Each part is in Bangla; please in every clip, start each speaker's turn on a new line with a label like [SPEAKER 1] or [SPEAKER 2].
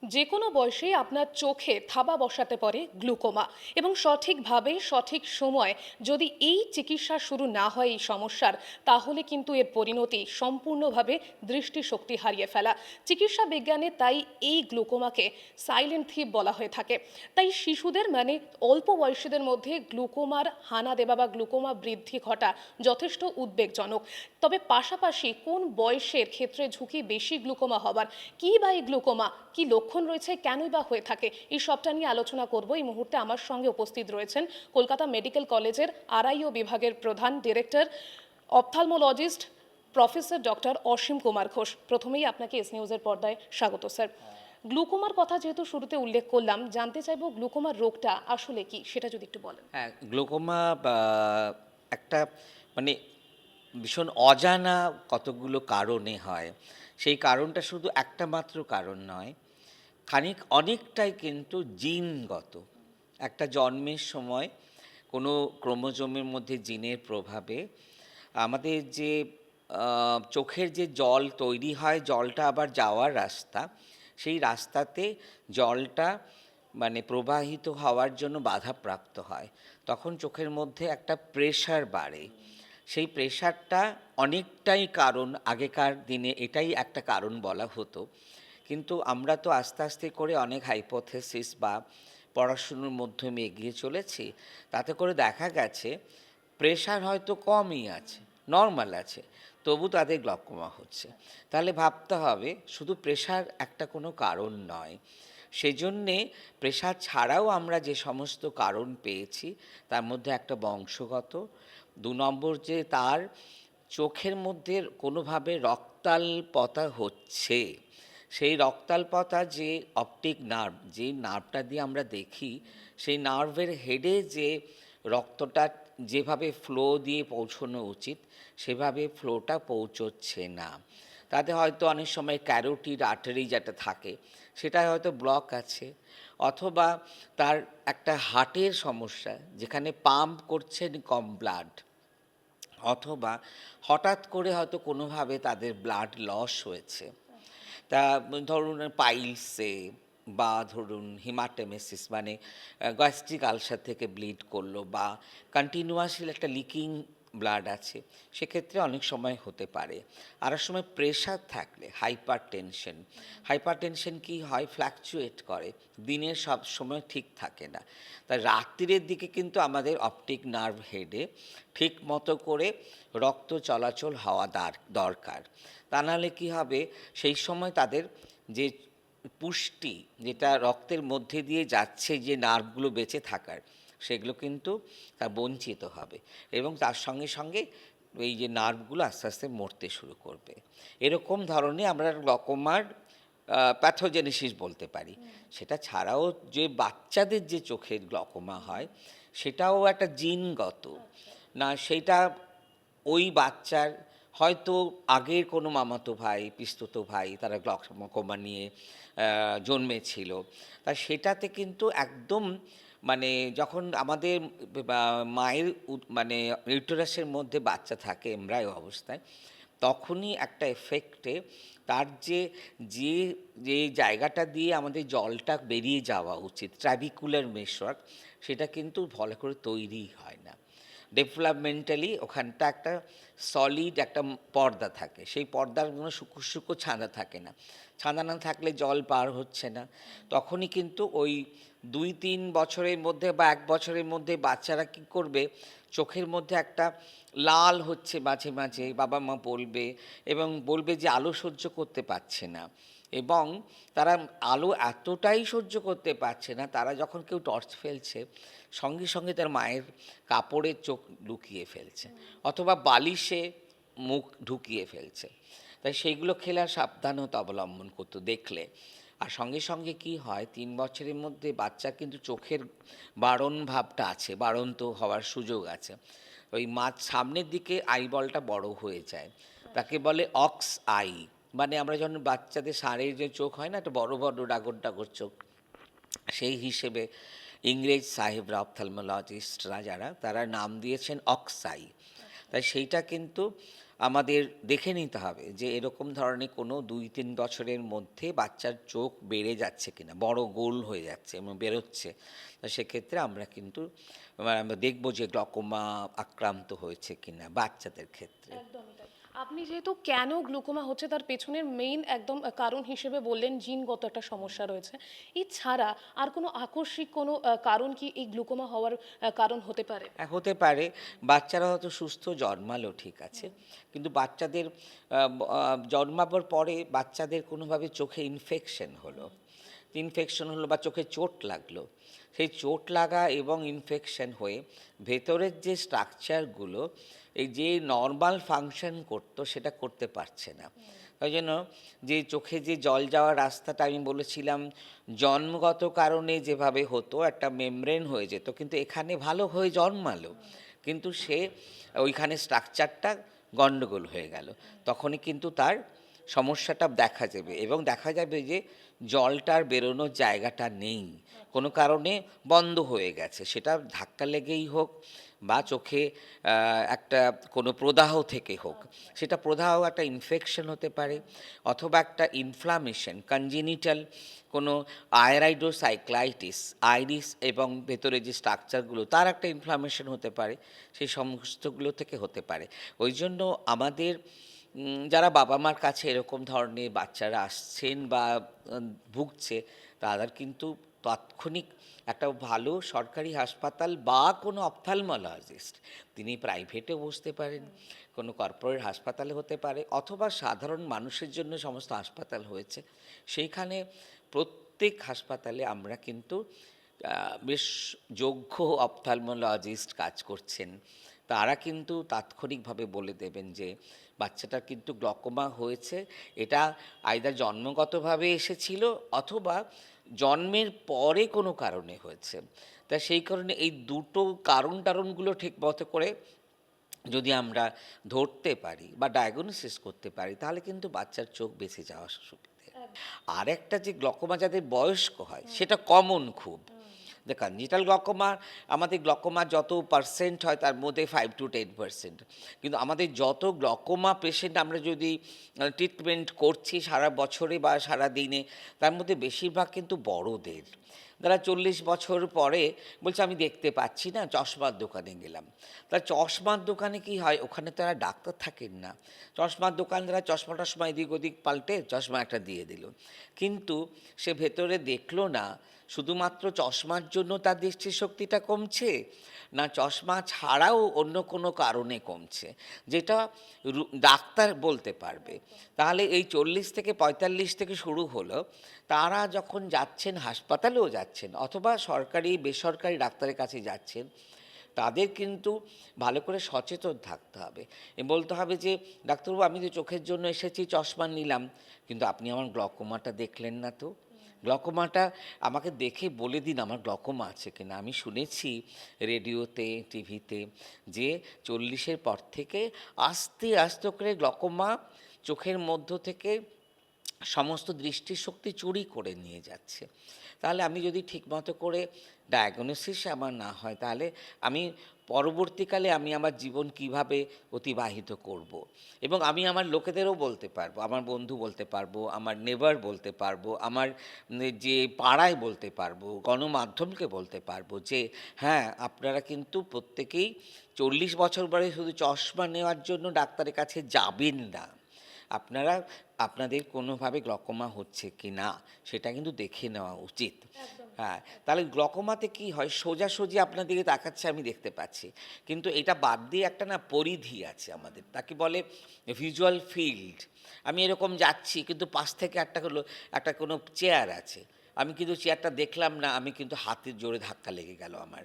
[SPEAKER 1] যে কোনো বয়সেই আপনার চোখে থাবা বসাতে পারে গ্লুকোমা, এবং সঠিকভাবে সঠিক সময় যদি এই চিকিৎসা শুরু না হয় এই সমস্যার, তাহলে কিন্তু এর পরিণতি সম্পূর্ণভাবে দৃষ্টিশক্তি হারিয়ে ফেলা। চিকিৎসা বিজ্ঞানে তাই এই গ্লুকোমাকে সাইলেন্ট থিপ বলা হয়ে থাকে। তাই শিশুদের মানে অল্প বয়সীদের মধ্যে গ্লুকোমার হানা দেওয়া বা গ্লুকোমা বৃদ্ধি ঘটা যথেষ্ট উদ্বেগজনক। তবে পাশাপাশি কোন বয়সের ক্ষেত্রে ঝুঁকি বেশি গ্লুকোমা হবার, কী বা এই গ্লুকোমা, কী লক্ষণ রয়েছে, কেনই বা হয়ে থাকে, এই সবটা নিয়ে আলোচনা করব। এই মুহূর্তে আমার সঙ্গে উপস্থিত রয়েছেন কলকাতা মেডিকেল কলেজের আরআইও বিভাগের প্রধান director অপথলমোলজিস্ট professor doctor Asim Kumar Ghosh. প্রথমেই আপনাকে এস নিউজের পর্দায় স্বাগত স্যার। গ্লুকোমার কথা যেহেতু শুরুতে উল্লেখ করলাম, জানতে চাইব গ্লুকোমার রোগটা আসলে কি, সেটা যদি একটু বলেন।
[SPEAKER 2] হ্যাঁ, গ্লোকোমা একটা মানে ভীষণ অজানা কতগুলো কারণে হয়। সেই কারণটা শুধু একটা মাত্র কারণ নয়, অনেকটাই কিন্তু জিনগত। একটা জন্মের সময় কোনো ক্রোমোজোমের মধ্যে জিনের প্রভাবে আমাদের যে চোখের যে জল তৈরি হয়, জলটা আবার যাওয়ার রাস্তা, সেই রাস্তাতে জলটা প্রবাহিত হওয়ার জন্য বাধাপ্রাপ্ত হয়। তখন চোখের মধ্যে একটা প্রেশার বাড়ে। সেই প্রেশারটা অনেকটাই কারণ, আগেকার দিনে এটাই একটা কারণ বলা হতো। কিন্তু আমরা তো আস্তে আস্তে করে অনেক হাইপোথেসিস বা পড়াশুনোর মাধ্যমে এগিয়ে চলেছি। তাতে করে দেখা গেছে প্রেশার হয়তো কমই আছে, নর্মাল আছে, তবু তাদের গ্লকোমা হচ্ছে। তাহলে ভাবতে হবে শুধু প্রেশার একটা কোনো কারণ নয়। সেজন্যে প্রেশার ছাড়াও আমরা যে সমস্ত কারণ পেয়েছি, তার মধ্যে একটা বংশগত, ২ নম্বর যে তার চোখের মধ্যে কোনোভাবে রক্তাল্পতা হচ্ছে। সেই রক্তাল্পতা যে অপটিক নার্ভ, যে নার্ভটা দিয়ে আমরা দেখি, সেই নার্ভের হেডে যে রক্তটা যেভাবে ফ্লো দিয়ে পৌঁছানো উচিত, সেভাবে ফ্লোটা পৌঁছচ্ছে না। তাতে হয়তো অনেক সময় ক্যারোটিড আর্টারি যেটা থাকে, সেটা হয়তো ব্লক আছে, অথবা তার একটা হার্টের সমস্যা, যেখানে পাম্প করছেন কম ব্লাড, অথবা হঠাৎ করে হয়তো কোনোভাবে তাদের ব্লাড লস হয়েছে। তা ধরুন পাইলসে, বা ধরুন হিমাটেমেসিস গ্যাস্ট্রিক আলসার থেকে ব্লিড করলো, বা কন্টিনিউয়াসলি একটা লিকিং ব্লাড আছে, সেক্ষেত্রে অনেক সময় হতে পারে। আর এক সময় প্রেশার থাকলে হাইপার টেনশন কী হয়, ফ্ল্যাকচুয়েট করে, দিনের সব সময় ঠিক থাকে না। তাই রাত্রির দিকে কিন্তু আমাদের অপটিক নার্ভ হেডে ঠিক মতো করে রক্ত চলাচল হওয়া দরকার। তা নাহলে কী হবে, সেই সময় তাদের যে পুষ্টি, যেটা রক্তের মধ্যে দিয়ে যাচ্ছে যে নার্ভগুলো বেঁচে থাকার, সেগুলো কিন্তু তা বঞ্চিত হবে, এবং তার সঙ্গে সঙ্গে এই যে নার্ভগুলো আস্তে আস্তে মরতে শুরু করবে। এরকম ধরনের আমরা গ্লকোমার প্যাথোজেনেসিস বলতে পারি। সেটা ছাড়াও যে বাচ্চাদের যে চোখের গ্লকোমা হয়, সেটাও একটা জিনগত না। সেটা ওই বাচ্চার হয়তো আগের কোনো মামাতো ভাই, পিস্তুতো ভাই, তারা গ্লকোমা নিয়ে জন্মেছিল। তা সেটাতে কিন্তু একদম যখন আমাদের মায়ের ইউটেরাসের মধ্যে বাচ্চা থাকে এমব্রায়ো অবস্থায়, তখনই একটা এফেক্টে তার যে যে যে জায়গাটা দিয়ে আমাদের জলটা বেরিয়ে যাওয়া উচিত, ট্র্যাভিকুলার মেশওয়ার্ক, সেটা কিন্তু ভালো করে তৈরি হয় না। ডেভেলপমেন্টালি ওখানটা একটা সলিড একটা পর্দা থাকে, সেই পর্দার কোনো শুকো ছাঁদা থাকে না। ছাঁদা না থাকলে জল পার হচ্ছে না। তখনই কিন্তু ওই ২-৩ বছরের মধ্যে বা ১ বছরের মধ্যে বাচ্চারা কী করবে, চোখের মধ্যে একটা লাল হচ্ছে মাঝে মাঝে, বাবা মা বলবে, এবং বলবে যে আলো সহ্য করতে পারছে না। এবং তারা আলো এতটাই সহ্য করতে পারছে না, তারা যখন কেউ টর্চ ফেলছে, সঙ্গে সঙ্গে তার মায়ের কাপড়ে চোখ লুকিয়ে ফেলছে, অথবা বালিশে মুখ ঢুকিয়ে ফেলছে। তাই সেইগুলো খেলে আর সাবধানতা অবলম্বন করতো দেখলে। আর সঙ্গে সঙ্গে কি হয়, ৩ বছরের মধ্যে বাচ্চার কিন্তু চোখের বাড়ন ভাবটা আছে, বাড়ন্ত হওয়ার সুযোগ আছে। ওই সামনের দিকে আইবলটা বড় হয়ে যায়, তাকে বলে অক্স আই। আমরা যখন বাচ্চাদের ষাঁড়ের যে চোখ হয় না, একটা বড় বড় ডাগর ডাগর চোখ, সেই হিসেবে ইংরেজ সাহেবরা, অপথলমোলজিস্টরা যারা, তারা নাম দিয়েছেন অক্সাই। তাই সেইটা কিন্তু আমাদের দেখে নিতে হবে যে এরকম ধরনের কোনো 2-3 বছরের মধ্যে বাচ্চার চোখ বেড়ে যাচ্ছে কিনা, বড় গোল হয়ে যাচ্ছে এবং বেরোচ্ছে। তো সেক্ষেত্রে আমরা কিন্তু আমরা দেখবো যে গ্লকোমা আক্রান্ত হয়েছে কিনা বাচ্চাদের ক্ষেত্রে।
[SPEAKER 1] একদমই তাই। আপনি যেহেতু কেন গ্লুকোমা হচ্ছে তার পেছনের মেইন একদম কারণ হিসেবে বললেন জিনগত একটা সমস্যা রয়েছে। এছাড়া আর কোনো আকস্মিক কোনো কারণ কি এই গ্লুকোমা হওয়ার কারণ হতে পারে?
[SPEAKER 2] হ্যাঁ, হতে পারে। বাচ্চারা হয়তো সুস্থ জন্মালো ঠিক আছে। কিন্তু বাচ্চাদের জন্মাবার পরে বাচ্চাদের কোনোভাবে চোখে ইনফেকশন হলো। ইনফেকশন হলো বা চোখে চোট লাগলো। সেই চোট লাগা এবং ইনফেকশন হয়ে ভেতরের যে স্ট্রাকচারগুলো এই যে নরমাল ফাংশন করতো সেটা করতে পারছে না। ওই জন্য যে চোখে যে জল যাওয়ার রাস্তাটা আমি বলেছিলাম জন্মগত কারণে যেভাবে হতো একটা মেমব্রেন হয়ে যেত, কিন্তু এখানে ভালো হয়ে জন্মালো, কিন্তু সে ওইখানে স্ট্রাকচারটা গন্ডগোল হয়ে গেল। তখনই কিন্তু তার সমস্যাটা দেখা যাবে এবং দেখা যাবে যে জলটার বেরোনোর জায়গাটা নেই, কোনো কারণে বন্ধ হয়ে গেছে, সেটা ধাক্কা লেগেই হোক বা চোখে একটা কোনো প্রদাহ থেকে হোক, সেটা প্রদাহ একটা ইনফেকশন হতে পারে অথবা একটা ইনফ্লামেশন কনজেনিটাল কোনো আইরাইডোসাইক্লাইটিস, আইরিস এবং ভেতরে যে স্ট্রাকচারগুলো তার একটা ইনফ্লামেশন হতে পারে, সেই সমস্তগুলো থেকে হতে পারে। ওই জন্য আমাদের যারা বাবা মার কাছে এরকম ধরনের বাচ্চারা আসছেন বা ভুগছে, তাদের কিন্তু তাৎক্ষণিক একটা ভালো সরকারি হাসপাতাল বা কোনো অপথ্যালমোলজিস্ট, তিনি প্রাইভেটে বসতে পারেন, কোনো কর্পোরেট হাসপাতালে হতে পারে অথবা সাধারণ মানুষের জন্য সমস্ত হাসপাতাল হয়েছে, সেইখানে প্রত্যেক হাসপাতালে আমরা কিন্তু বেশ যোগ্য অপথ্যালমোলজিস্ট কাজ করছেন। তারা কিন্তু তাৎক্ষণিকভাবে বলে দেবেন যে বাচ্চাটার কিন্তু গ্লকোমা হয়েছে, এটা আইদার জন্মগতভাবে এসেছিল অথবা জন্মের পরে কোনো কারণে হয়েছে। তা সেই কারণে এই দুটো কারণগুলো ঠিক মতো করে যদি আমরা ধরতে পারি বা ডায়াগনোসিস করতে পারি, তাহলে কিন্তু বাচ্চার চোখ বেঁচে যাওয়ার সুবিধে। আর একটা যে গ্লকোমা যাদের বয়স্ক হয় সেটা কমন খুব। দেখুন কনজেনিটাল গ্লকোমা, আমাদের গ্লকোমা যত পার্সেন্ট হয় তার মধ্যে 5-10%, কিন্তু আমাদের যত গ্লকোমা পেশেন্ট আমরা যদি ট্রিটমেন্ট করছি সারা বছরে বা সারা দিনে, তার মধ্যে বেশিরভাগ কিন্তু বড়দের, যারা 40 বছর পরে বলছে আমি দেখতে পাচ্ছি না, চশমার দোকানে গেলাম। তা চশমার দোকানে কি হয়, ওখানে তো আর ডাক্তার থাকেন না, চশমার দোকানদারা চশমা টশমা এদিক ওদিক পাল্টে চশমা একটা দিয়ে দিল, কিন্তু সে ভেতরে দেখলো না শুধুমাত্র চশমার জন্য তার দৃষ্টিশক্তিটা কমছে না চশমা ছাড়াও অন্য কোনো কারণে কমছে, যেটা ডাক্তার বলতে পারবে। তাহলে এই 40 থেকে 45 থেকে শুরু হলো, তারা যখন যাচ্ছেন হাসপাতালেও যাচ্ছেন অথবা সরকারি বেসরকারি ডাক্তারের কাছে যাচ্ছেন, তাদের কিন্তু ভালো করে সচেতন থাকতে হবে এবং বলতে হবে যে ডাক্তারবাবু আমি তো চোখের জন্য এসেছি, চশমা নিলাম, কিন্তু আপনি আমার গ্লকোমাটা দেখলেন না তো, গ্লকোমাটা আমাকে দেখে বলে দিন আমার গ্লকোমা আছে কিনা। আমি শুনেছি রেডিওতে টিভিতে যে 40-এর পর থেকে আস্তে আস্তে করে গ্লকোমা চোখের মধ্য থেকে সমস্ত দৃষ্টিশক্তি চুরি করে নিয়ে যাচ্ছে। তাহলে আমি যদি ঠিকমতো করে ডায়াগনোসিস আমার না হয়, তাহলে আমি পরবর্তীকালে আমি আমার জীবন কিভাবে অতিবাহিত করব। এবং আমি আমার লোকেদেরও বলতে পারবো, আমার বন্ধু বলতে পারবো, আমার নেবার বলতে পারবো, আমার যে পাড়ায় বলতে পারবো, গণমাধ্যমকে বলতে পারবো যে হ্যাঁ আপনারা কিন্তু প্রত্যেকেই 40 বছর বয়সে শুধু চশমা নেওয়ার জন্য ডাক্তারের কাছে যাবেন না, আপনারা আপনাদের কোনোভাবে গ্লকোমা হচ্ছে কি না সেটা কিন্তু দেখে নেওয়া উচিত। হ্যাঁ, তাহলে গ্লকোমাতে কি হয়, সোজাসুজি আপনার দিকে তাকাচ্ছে আমি দেখতে পাচ্ছি, কিন্তু এটা বাদ দিয়ে একটা না পরিধি আছে আমাদের, তাকে বলে ভিজুয়াল ফিল্ড। আমি এরকম যাচ্ছি কিন্তু পাশ থেকে একটা কোনো চেয়ার আছে, আমি কিন্তু চেয়ারটা দেখলাম না, আমি কিন্তু হাতের জোরে ধাক্কা লেগে গেল আমার,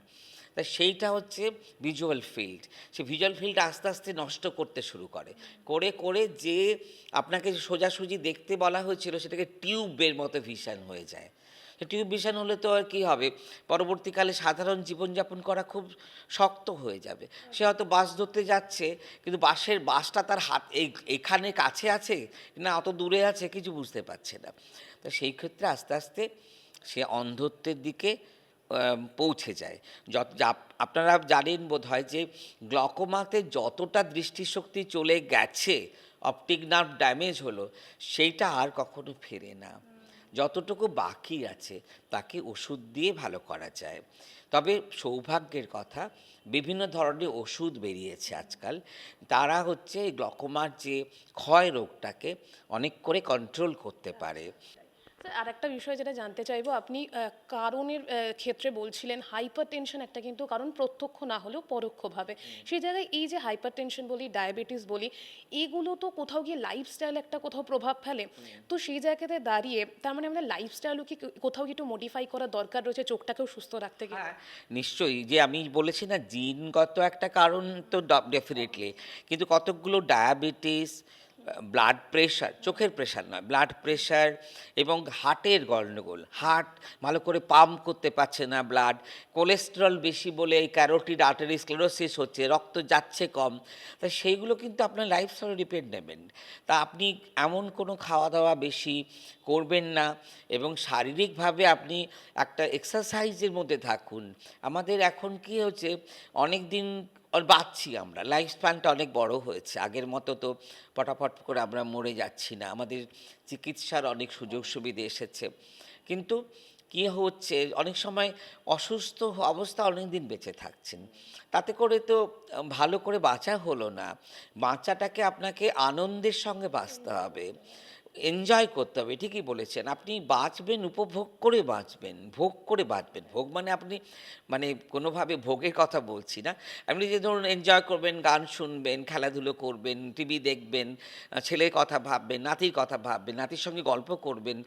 [SPEAKER 2] তা সেইটা হচ্ছে ভিজুয়াল ফিল্ড। সে ভিজুয়াল ফিল্ড আস্তে আস্তে নষ্ট করতে শুরু করে, করে করে যে আপনাকে সোজাসুজি দেখতে বলা হয়েছিল সেটাকে টিউবের মতো ভিশন হয়ে যায়। টিউব ভিশন হলে তো আর কী হবে, পরবর্তীকালে সাধারণ জীবনযাপন করা খুব শক্ত হয়ে যাবে। সে হয়তো বাস ধরতে যাচ্ছে, কিন্তু বাসটা তার এখানে কাছে আছে না অত দূরে আছে কিছু বুঝতে পারছে না। তো সেই ক্ষেত্রে আস্তে আস্তে সে অন্ধত্বের দিকে পৌঁছে যায়। আপনারা জানেন বোধহয় যে গ্লকোমাতে যতটা দৃষ্টিশক্তি চলে গেছে, অপটিক নার্ভ ড্যামেজ হলো, সেইটা আর কখনো ফেরে না। যতটুকু বাকি আছে তাকে ওষুধ দিয়ে ভালো করা যায়। তবে সৌভাগ্যের কথা, বিভিন্ন ধরনের ওষুধ বেরিয়েছে আজকাল, তারা হচ্ছে এই গ্লকোমার যে ক্ষয় রোগটাকে অনেক করে কন্ট্রোল করতে পারে।
[SPEAKER 1] স্যার, আর একটা বিষয় যেটা জানতে চাইবো, আপনি কারণের ক্ষেত্রে বলছিলেন হাইপার টেনশন একটা কিন্তু কারণ, প্রত্যক্ষ না হলেও পরোক্ষভাবে। সেই জায়গায় এই যে হাইপার টেনশন বলি, ডায়াবেটিস বলি, এগুলো তো কোথাও গিয়ে লাইফস্টাইল একটা কোথাও প্রভাব ফেলে। তো সেই জায়গাতে দাঁড়িয়ে তার মানে আমাদের লাইফস্টাইলও কি কোথাও কি একটু মডিফাই করা দরকার রয়েছে চোখটাকেও সুস্থ রাখতে গেলে?
[SPEAKER 2] হ্যাঁ, নিশ্চয়ই। যে আমি বলেছি না, জিনগত একটা কারণ তো ডেফিনেটলি, কিন্তু কতকগুলো ডায়াবেটিস, ব্লাড প্রেশার, চোখের প্রেশার নয়, ব্লাড প্রেশার এবং হার্টের গন্ডগোল, হার্ট ভালো করে পাম্প করতে পারছে না ব্লাড, কোলেস্টেরল বেশি বলে এই ক্যারোটিড আর্টারি স্ক্লেরোসিস হচ্ছে, রক্ত যাচ্ছে কম, তা সেইগুলো কিন্তু আপনার লাইফস্টাইল ডিপেন্ডেন্ট। তা আপনি এমন কোনো খাওয়া দাওয়া বেশি করবেন না এবং শারীরিকভাবে আপনি একটা এক্সারসাইজের মধ্যে থাকুন। আমাদের এখন কি হচ্ছে, অনেক দিন বাঁচছি, আমরা লাইফ স্প্যানটা অনেক বড় হয়েছে, আগের মতো তো পটাপট করে আমরা মরে যাচ্ছি না, আমাদের চিকিৎসার অনেক সুযোগ সুবিধে এসেছে। কিন্তু কী হচ্ছে, অনেক সময় অসুস্থ অবস্থা অনেক দিন বেঁচে থাকছেন, তাতে করে তো ভালো করে বাঁচা হলো না। বাঁচাটাকে আপনাকে আনন্দের সঙ্গে বাঁচতে হবে, এনজয় করতে হবে। ঠিকই বলেছেন, আপনি বাঁচবেন, উপভোগ করে বাঁচবেন, ভোগ করে বাঁচবেন। ভোগ মানে আপনি মানে কোনোভাবে ভোগের কথা বলছি না, আপনি যে ধরুন এনজয় করবেন, গান শুনবেন, খেলাধুলো করবেন, টিভি দেখবেন, ছেলের কথা ভাববেন, নাতির কথা ভাববেন, নাতির সঙ্গে গল্প করবেন,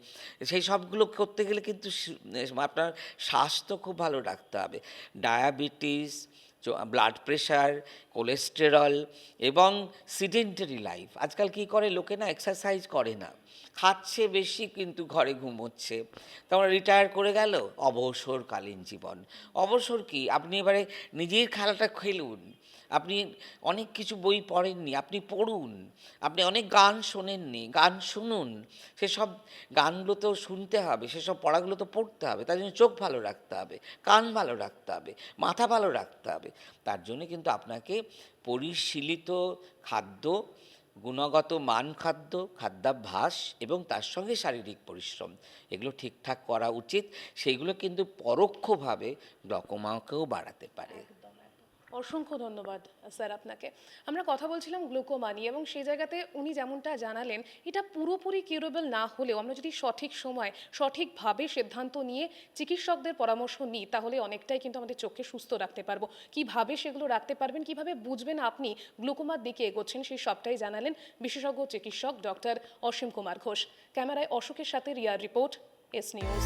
[SPEAKER 2] সেই সবগুলো করতে গেলে কিন্তু আপনার স্বাস্থ্য খুব ভালো রাখতে হবে। ডায়াবেটিস, ব্লাড প্রেশার, কোলেস্টেরল এবং সিডেন্টারি লাইফ, আজকাল কী করে লোকে না, এক্সারসাইজ করে না, খাচ্ছে বেশি কিন্তু ঘরে ঘুমোচ্ছে, তারপরে রিটায়ার করে গেল, অবসরকালীন জীবন। অবসর কি, আপনি এবারে নিজের খেলাটা খেলুন, আপনি অনেক কিছু বই পড়েননি, আপনি পড়ুন, আপনি অনেক গান শোনেননি, গান শুনুন, সেসব গানগুলো তো শুনতে হবে, সেসব পড়াগুলো তো পড়তে হবে, তার জন্য চোখ ভালো রাখতে হবে, কান ভালো রাখতে হবে, মাথা ভালো রাখতে হবে। তার জন্য কিন্তু আপনাকে পরিশীলিত খাদ্য, গুণগত মান খাদ্য, খাদ্যাভ্যাস এবং তার সঙ্গে শারীরিক পরিশ্রম, এগুলো ঠিকঠাক করা উচিত। সেইগুলো কিন্তু পরোক্ষভাবে গ্লকোমাকেও বাড়াতে পারে।
[SPEAKER 1] অসংখ্য ধন্যবাদ স্যার আপনাকে। আমরা কথা বলছিলাম গ্লুকোমা নিয়ে, এবং সেই জায়গাতে উনি যেমনটা জানালেন, এটা পুরোপুরি কিউরেবল না হলেও আমরা যদি সঠিক সময় সঠিকভাবে সিদ্ধান্ত নিয়ে চিকিৎসকদের পরামর্শ নিই, তাহলে অনেকটাই কিন্তু আমাদের চোখকে সুস্থ রাখতে পারবো। কিভাবে সেগুলো রাখতে পারবেন, কিভাবে বুঝবেন আপনি গ্লুকোমার দিকে এগোচ্ছেন, সেই সবটাই জানালেন বিশেষজ্ঞ চিকিৎসক ডক্টর অসীম কুমার ঘোষ। ক্যামেরায় অশোকের সাথে রিয়ার রিপোর্ট, এস নিউজ।